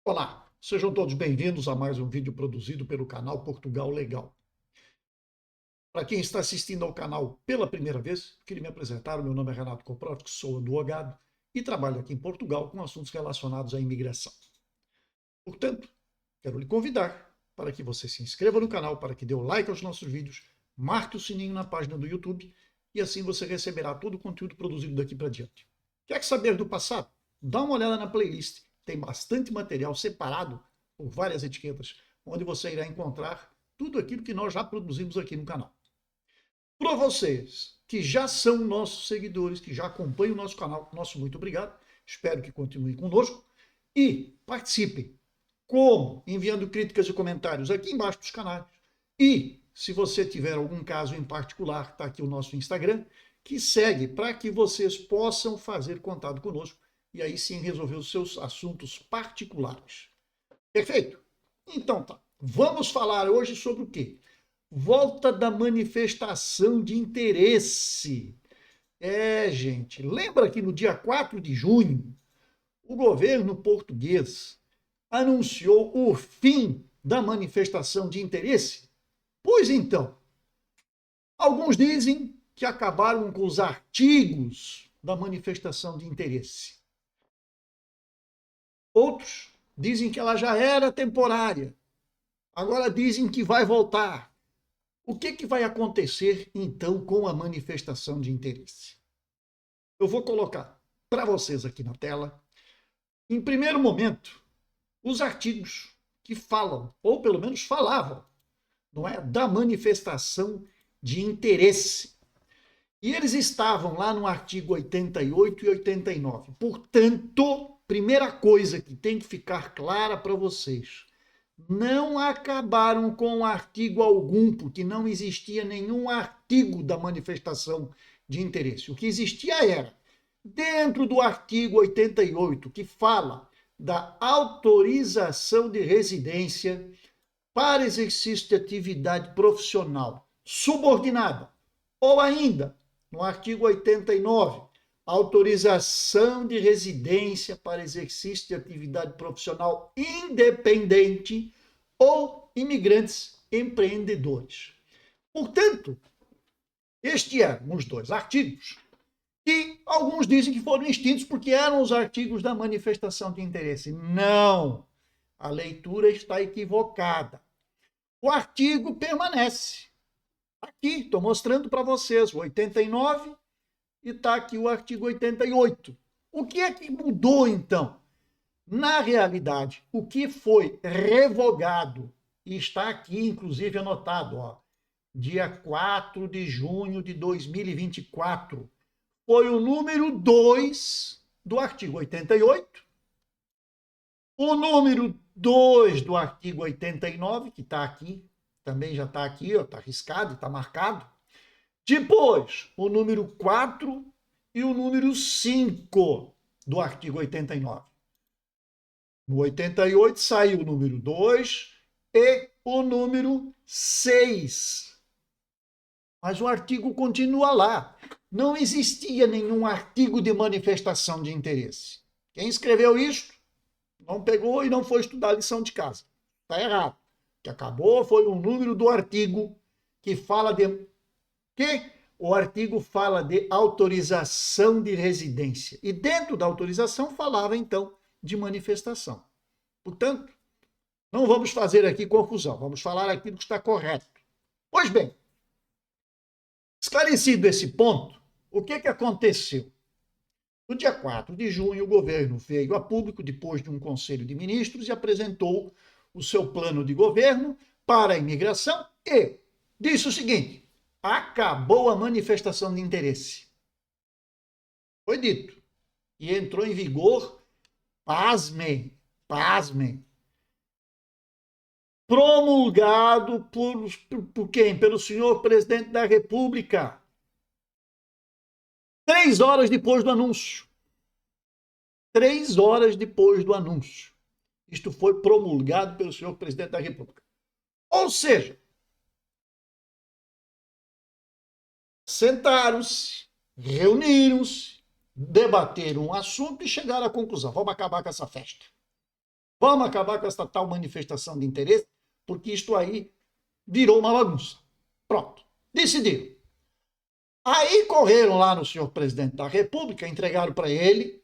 Olá, sejam todos bem-vindos a mais um vídeo produzido pelo canal Portugal Legal. Para quem está assistindo ao canal pela primeira vez, queria me apresentar. Meu nome é Renato Koprowski, sou advogado e trabalho aqui em Portugal com assuntos relacionados à imigração. Portanto, quero lhe convidar para que você se inscreva no canal, para que dê o like aos nossos vídeos, marque o sininho na página do YouTube e assim você receberá todo o conteúdo produzido daqui para diante. Quer saber do passado? Dá uma olhada na playlist. Tem bastante material separado por várias etiquetas, onde você irá encontrar tudo aquilo que nós já produzimos aqui no canal. Para vocês que já são nossos seguidores, que já acompanham o nosso canal, nosso muito obrigado. Espero que continuem conosco e participem. Como? Enviando críticas e comentários aqui embaixo dos canais. E, se você tiver algum caso em particular, está aqui o nosso Instagram, que segue para que vocês possam fazer contato conosco e aí sim resolver os seus assuntos particulares. Perfeito? Então tá. Vamos falar hoje sobre o quê? Volta da manifestação de interesse. Gente, lembra que no dia 4 de junho, o governo português anunciou o fim da manifestação de interesse? Pois então, alguns dizem que acabaram com os artigos da manifestação de interesse. Outros dizem que ela já era temporária. Agora dizem que vai voltar. O que vai acontecer, então, com a manifestação de interesse? Eu vou colocar para vocês aqui na tela, em primeiro momento, os artigos que falam, ou pelo menos falavam, não é, da manifestação de interesse. E eles estavam lá no artigo 88 e 89. Portanto, primeira coisa que tem que ficar clara para vocês: não acabaram com artigo algum, porque não existia nenhum artigo da manifestação de interesse. O que existia era, dentro do artigo 88, que fala da autorização de residência para exercício de atividade profissional subordinada, ou ainda, no artigo 89, autorização de residência para exercício de atividade profissional independente ou imigrantes empreendedores. Portanto, estes eram os dois artigos que alguns dizem que foram extintos porque eram os artigos da manifestação de interesse. Não! A leitura está equivocada. O artigo permanece. Aqui, estou mostrando para vocês o 89 e está aqui o artigo 88. O que é que mudou, então? Na realidade, o que foi revogado, e está aqui, inclusive, anotado, ó, dia 4 de junho de 2024, foi o número 2 do artigo 88, o número 2 do artigo 89, que está aqui, também já está aqui, está riscado, está marcado. Depois, o número 4 e o número 5 do artigo 89. No 88 saiu o número 2 e o número 6. Mas o artigo continua lá. Não existia nenhum artigo de manifestação de interesse. Quem escreveu isso não pegou e não foi estudar a lição de casa. Está errado. O que acabou foi o número do artigo que fala de... O artigo fala de autorização de residência. E dentro da autorização falava, então, de manifestação. Portanto, não vamos fazer aqui confusão. Vamos falar aquilo que está correto. Pois bem, esclarecido esse ponto, o que aconteceu? No dia 4 de junho, o governo veio a público, depois de um conselho de ministros, e apresentou o seu plano de governo para a imigração e disse o seguinte: acabou a manifestação de interesse. Foi dito. E entrou em vigor, pasmem, promulgado por quem? Pelo senhor presidente da República. 3 horas depois do anúncio. 3 horas depois do anúncio. Isto foi promulgado pelo senhor presidente da República. Ou seja, sentaram-se, reuniram-se, debateram um assunto e chegaram à conclusão: vamos acabar com essa festa. Vamos acabar com essa tal manifestação de interesse, porque isto aí virou uma bagunça. Pronto, decidiram. Aí correram lá no senhor presidente da República, entregaram para ele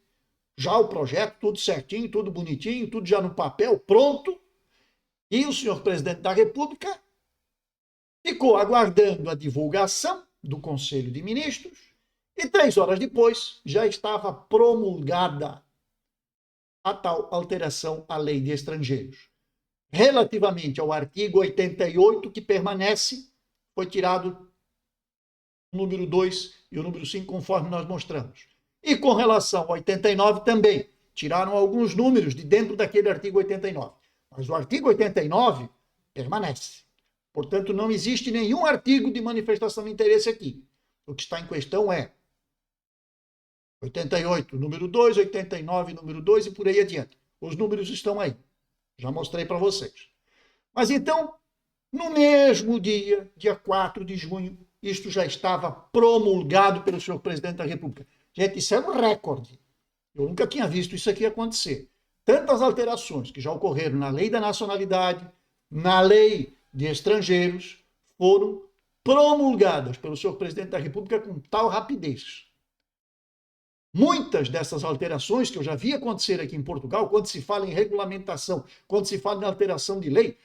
já o projeto, tudo certinho, tudo bonitinho, tudo já no papel, pronto. E o senhor presidente da República ficou aguardando a divulgação do Conselho de Ministros e 3 horas depois já estava promulgada a tal alteração à lei de estrangeiros. Relativamente ao artigo 88, que permanece, foi tirado o número 2 e o número 5, conforme nós mostramos. E com relação ao 89 também, tiraram alguns números de dentro daquele artigo 89. Mas o artigo 89 permanece. Portanto, não existe nenhum artigo de manifestação de interesse aqui. O que está em questão é 88, número 2, 89, número 2 e por aí adiante. Os números estão aí. Já mostrei para vocês. Mas então, no mesmo dia, dia 4 de junho, isto já estava promulgado pelo senhor presidente da República. Gente, isso é um recorde. Eu nunca tinha visto isso aqui acontecer. Tantas alterações que já ocorreram na lei da nacionalidade, na lei de estrangeiros, foram promulgadas pelo senhor presidente da República com tal rapidez. Muitas dessas alterações que eu já vi acontecer aqui em Portugal, quando se fala em regulamentação, quando se fala em alteração de lei,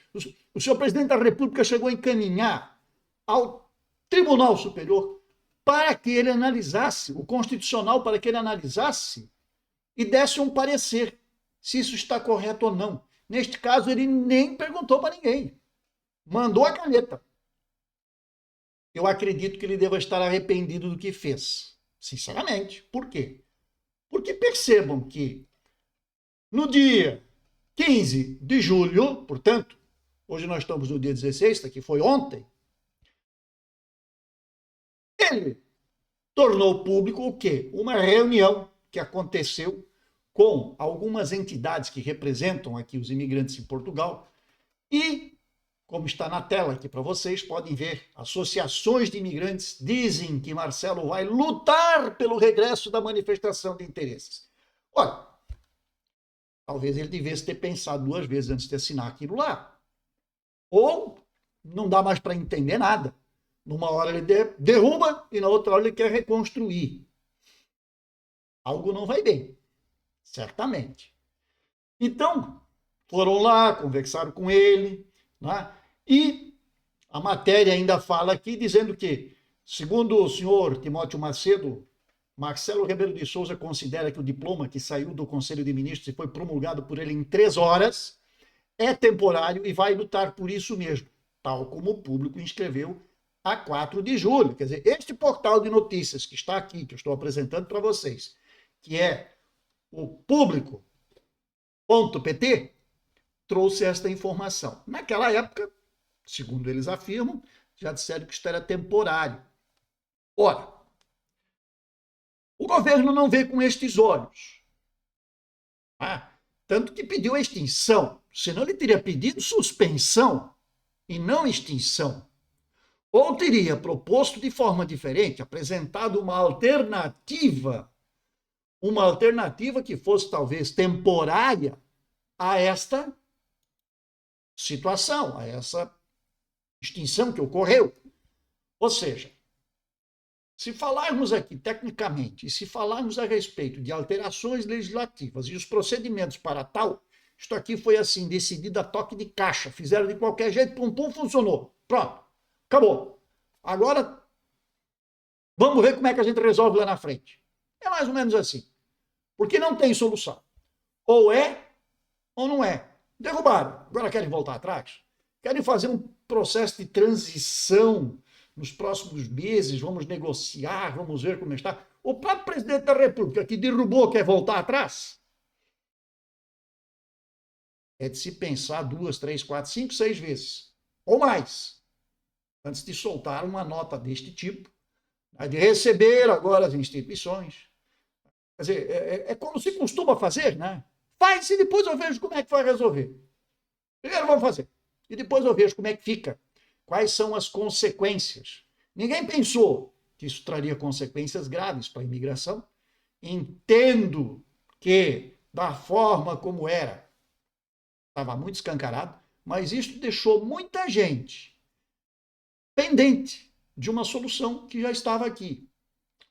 o senhor presidente da República chegou a encaminhar ao Tribunal Superior para que ele analisasse, o Constitucional para que ele analisasse e desse um parecer se isso está correto ou não. Neste caso, ele nem perguntou para ninguém. Mandou a caneta. Eu acredito que ele deva estar arrependido do que fez. Sinceramente. Por quê? Porque percebam que no dia 15 de julho, portanto, hoje nós estamos no dia 16, que foi ontem, ele tornou público o quê? Uma reunião que aconteceu com algumas entidades que representam aqui os imigrantes em Portugal e, como está na tela aqui para vocês, podem ver, associações de imigrantes dizem que Marcelo vai lutar pelo regresso da manifestação de interesses. Olha, talvez ele devesse ter pensado 2 vezes antes de assinar aquilo lá. Ou não dá mais para entender nada. Numa hora ele derruba e na outra hora ele quer reconstruir. Algo não vai bem, certamente. Então, foram lá, conversaram com ele, né? E a matéria ainda fala aqui, dizendo que, segundo o senhor Timóteo Macedo, Marcelo Rebelo de Souza considera que o diploma que saiu do Conselho de Ministros e foi promulgado por ele em 3 horas é temporário e vai lutar por isso mesmo, tal como o público inscreveu a 4 de julho. Quer dizer, este portal de notícias que está aqui, que eu estou apresentando para vocês, que é o público.pt, trouxe esta informação. Naquela época, segundo eles afirmam, já disseram que isto era temporário. Ora, o governo não vê com estes olhos. Tanto que pediu a extinção, senão ele teria pedido suspensão e não extinção. Ou teria proposto de forma diferente, apresentado uma alternativa que fosse talvez temporária a esta situação, a essa extinção que ocorreu. Ou seja, se falarmos aqui tecnicamente e se falarmos a respeito de alterações legislativas e os procedimentos para tal, isto aqui foi assim, decidido a toque de caixa, fizeram de qualquer jeito, pum, pum, funcionou. Pronto, acabou. Agora, vamos ver como é que a gente resolve lá na frente. É mais ou menos assim. Porque não tem solução. Ou é, ou não é. Derrubaram. Agora querem voltar atrás? Querem fazer um processo de transição nos próximos meses, vamos negociar, vamos ver como está. O próprio presidente da República, que derrubou, quer voltar atrás? É de se pensar 2, 3, 4, 5, 6 vezes, ou mais, antes de soltar uma nota deste tipo, de receber agora as instituições. Quer dizer, é como se costuma fazer, né? Faz e depois eu vejo como é que vai resolver. Primeiro vamos fazer, e depois eu vejo como é que fica. Quais são as consequências? Ninguém pensou que isso traria consequências graves para a imigração. Entendo que, da forma como era, estava muito escancarado, mas isso deixou muita gente pendente de uma solução que já estava aqui.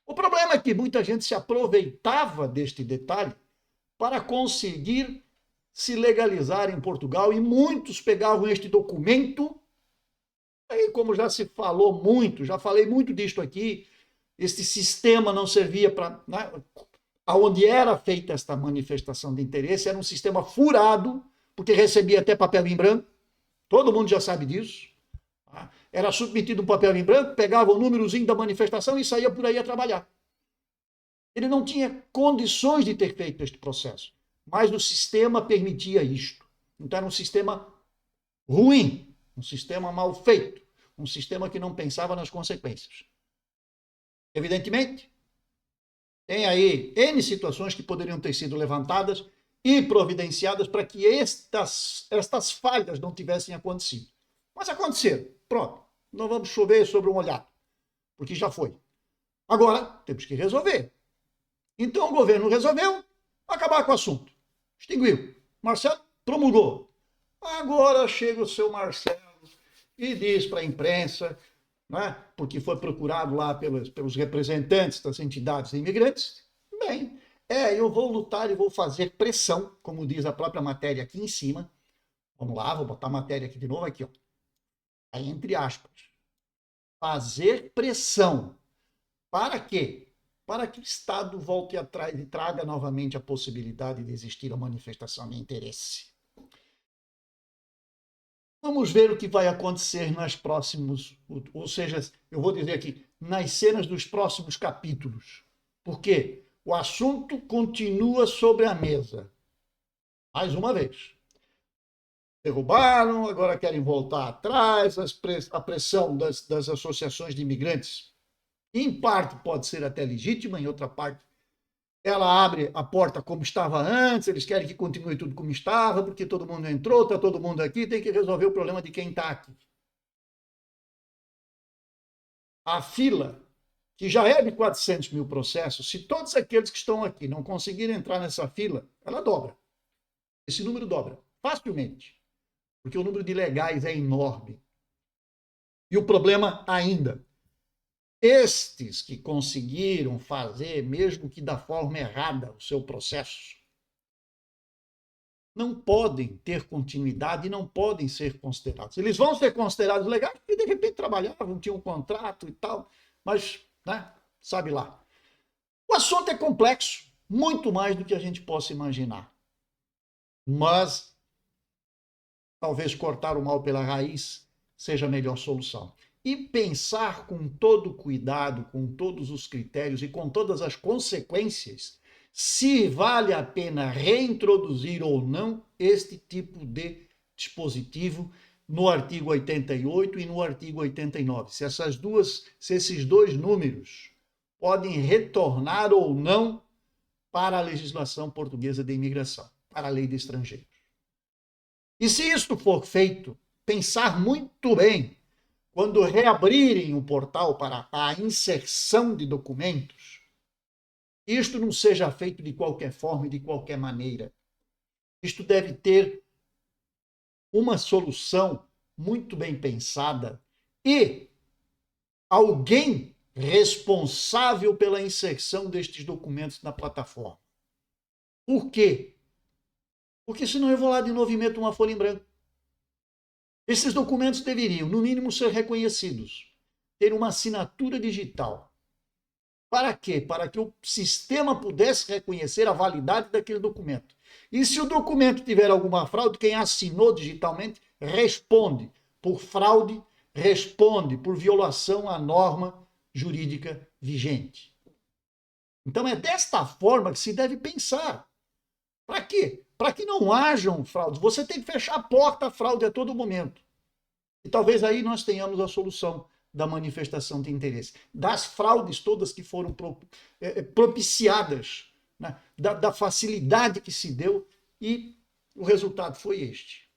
O problema é que muita gente se aproveitava deste detalhe para conseguir se legalizar em Portugal e muitos pegavam este documento. Aí, como já se falou muito, já falei muito disto aqui, este sistema não servia para. Né, onde era feita esta manifestação de interesse, era um sistema furado, porque recebia até papel em branco, todo mundo já sabe disso. Tá? Era submetido um papel em branco, pegava o númerozinho da manifestação e saía por aí a trabalhar. Ele não tinha condições de ter feito este processo, mas o sistema permitia isto. Então era um sistema ruim, um sistema mal feito, um sistema que não pensava nas consequências. Evidentemente, tem aí N situações que poderiam ter sido levantadas e providenciadas para que estas falhas não tivessem acontecido. Mas aconteceram. Pronto. Não vamos chover sobre um olhado, porque já foi. Agora, temos que resolver. Então o governo resolveu acabar com o assunto. Extinguiu. Marcelo promulgou. Agora chega o seu Marcelo e diz para a imprensa, né, porque foi procurado lá pelos representantes das entidades de imigrantes, bem, eu vou lutar e vou fazer pressão, como diz a própria matéria aqui em cima. Vamos lá, vou botar a matéria aqui de novo, aqui, ó. Aí, entre aspas. Fazer pressão. Para quê? Para que o Estado volte atrás e traga novamente a possibilidade de existir a manifestação de interesse. Vamos ver o que vai acontecer nas próximos, ou seja, eu vou dizer aqui, nas cenas dos próximos capítulos. Por quê? O assunto continua sobre a mesa. Mais uma vez. Derrubaram, agora querem voltar atrás, a pressão das associações de imigrantes, em parte pode ser até legítima, em outra parte ela abre a porta como estava antes, eles querem que continue tudo como estava, porque todo mundo entrou, está todo mundo aqui, tem que resolver o problema de quem está aqui. A fila, que já é de 400 mil processos, se todos aqueles que estão aqui não conseguirem entrar nessa fila, ela dobra. Esse número dobra, facilmente, porque o número de legais é enorme. E o problema ainda, estes que conseguiram fazer, mesmo que da forma errada, o seu processo, não podem ter continuidade e não podem ser considerados. Eles vão ser considerados legais porque de repente trabalhavam, tinham um contrato e tal, mas, né, sabe lá. O assunto é complexo, muito mais do que a gente possa imaginar. Mas talvez cortar o mal pela raiz seja a melhor solução. E pensar com todo cuidado, com todos os critérios e com todas as consequências, se vale a pena reintroduzir ou não este tipo de dispositivo no artigo 88 e no artigo 89. Se esses dois números podem retornar ou não para a legislação portuguesa de imigração, para a lei de estrangeiros. E se isto for feito, pensar muito bem, quando reabrirem o portal para a inserção de documentos, isto não seja feito de qualquer forma e de qualquer maneira. Isto deve ter uma solução muito bem pensada e alguém responsável pela inserção destes documentos na plataforma. Por quê? Porque senão eu vou lá de novo e meto uma folha em branco. Esses documentos deveriam, no mínimo, ser reconhecidos, ter uma assinatura digital. Para quê? Para que o sistema pudesse reconhecer a validade daquele documento. E se o documento tiver alguma fraude, quem assinou digitalmente responde por fraude, responde por violação à norma jurídica vigente. Então é desta forma que se deve pensar. Para quê? Para que não hajam fraudes. Você tem que fechar a porta à fraude a todo momento. E talvez aí nós tenhamos a solução da manifestação de interesse. Das fraudes todas que foram propiciadas, né? da facilidade que se deu, e o resultado foi este.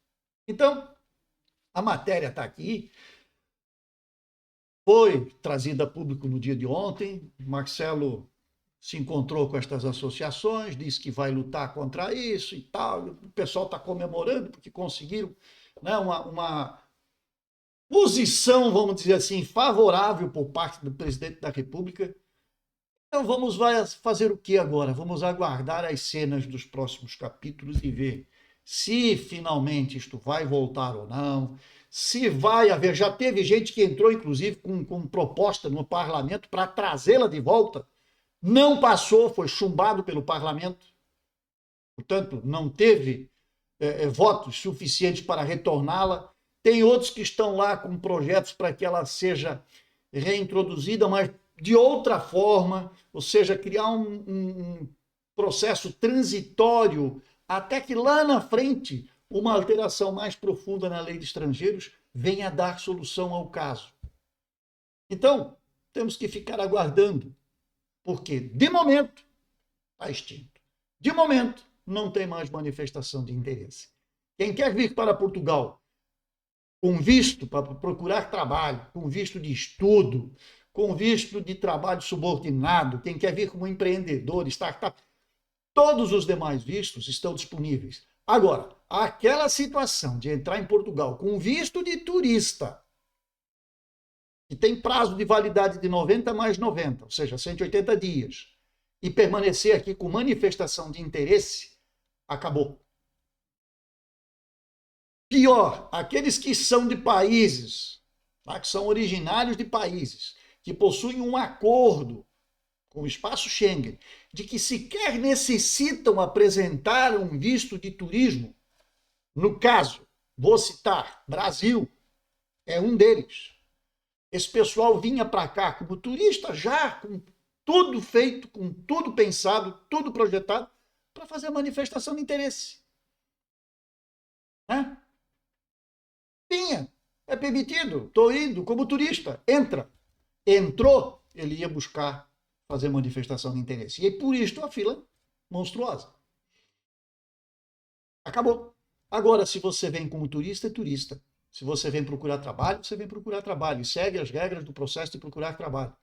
Então, a matéria está aqui, foi trazida a público no dia de ontem, Marcelo se encontrou com estas associações, disse que vai lutar contra isso e tal. O pessoal está comemorando porque conseguiram, né, uma posição, vamos dizer assim, favorável por parte do presidente da República. Então vamos fazer o que agora? Vamos aguardar as cenas dos próximos capítulos e ver se finalmente isto vai voltar ou não, se vai haver. Já teve gente que entrou, inclusive, com proposta no parlamento para trazê-la de volta. Não passou, foi chumbado pelo parlamento. Portanto, não teve votos suficientes para retorná-la. Tem outros que estão lá com projetos para que ela seja reintroduzida, mas de outra forma, ou seja, criar um processo transitório até que lá na frente uma alteração mais profunda na lei de estrangeiros venha dar solução ao caso. Então, temos que ficar aguardando, porque de momento está extinto. De momento, não tem mais manifestação de interesse. Quem quer vir para Portugal com visto para procurar trabalho, com visto de estudo, com visto de trabalho subordinado, quem quer vir como empreendedor, startup, todos os demais vistos estão disponíveis. Agora, aquela situação de entrar em Portugal com visto de turista, que tem prazo de validade de 90 mais 90, ou seja, 180 dias, e permanecer aqui com manifestação de interesse, acabou. Pior, aqueles que são de países, tá, que são originários de países, que possuem um acordo com o espaço Schengen, de que sequer necessitam apresentar um visto de turismo. No caso, vou citar, Brasil é um deles. Esse pessoal vinha para cá como turista, já com tudo feito, com tudo pensado, tudo projetado, para fazer a manifestação de interesse. Né? Vinha, é permitido, estou indo como turista, entra. Entrou, ele ia buscar fazer manifestação de interesse. E por isso a fila monstruosa. Acabou. Agora, se você vem como turista, é turista. Se você vem procurar trabalho, você vem procurar trabalho. E segue as regras do processo de procurar trabalho.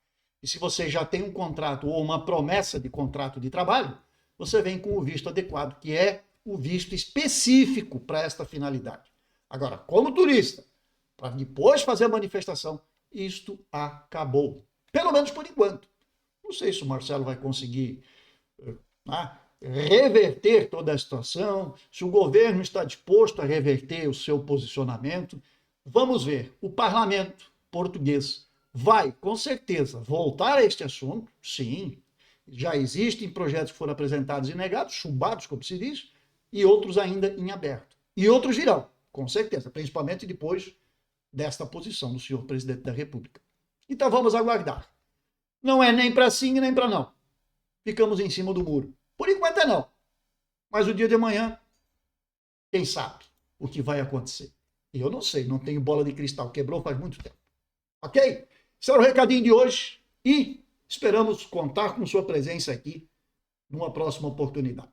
E se você já tem um contrato ou uma promessa de contrato de trabalho, você vem com o visto adequado, que é o visto específico para esta finalidade. Agora, como turista, para depois fazer a manifestação, isto acabou. Pelo menos por enquanto. Não sei se o Marcelo vai conseguir reverter toda a situação, se o governo está disposto a reverter o seu posicionamento. Vamos ver. O parlamento português vai, com certeza, voltar a este assunto. Sim, já existem projetos que foram apresentados e negados, chumbados, como se diz, e outros ainda em aberto. E outros virão, com certeza, principalmente depois desta posição do senhor presidente da República. Então vamos aguardar. Não é nem para sim nem para não. Ficamos em cima do muro. Por enquanto é não. Mas o dia de amanhã, quem sabe o que vai acontecer. E eu não sei, não tenho bola de cristal. Quebrou faz muito tempo. Ok? Esse era o recadinho de hoje e esperamos contar com sua presença aqui numa próxima oportunidade.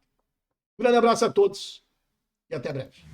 Um grande abraço a todos e até breve.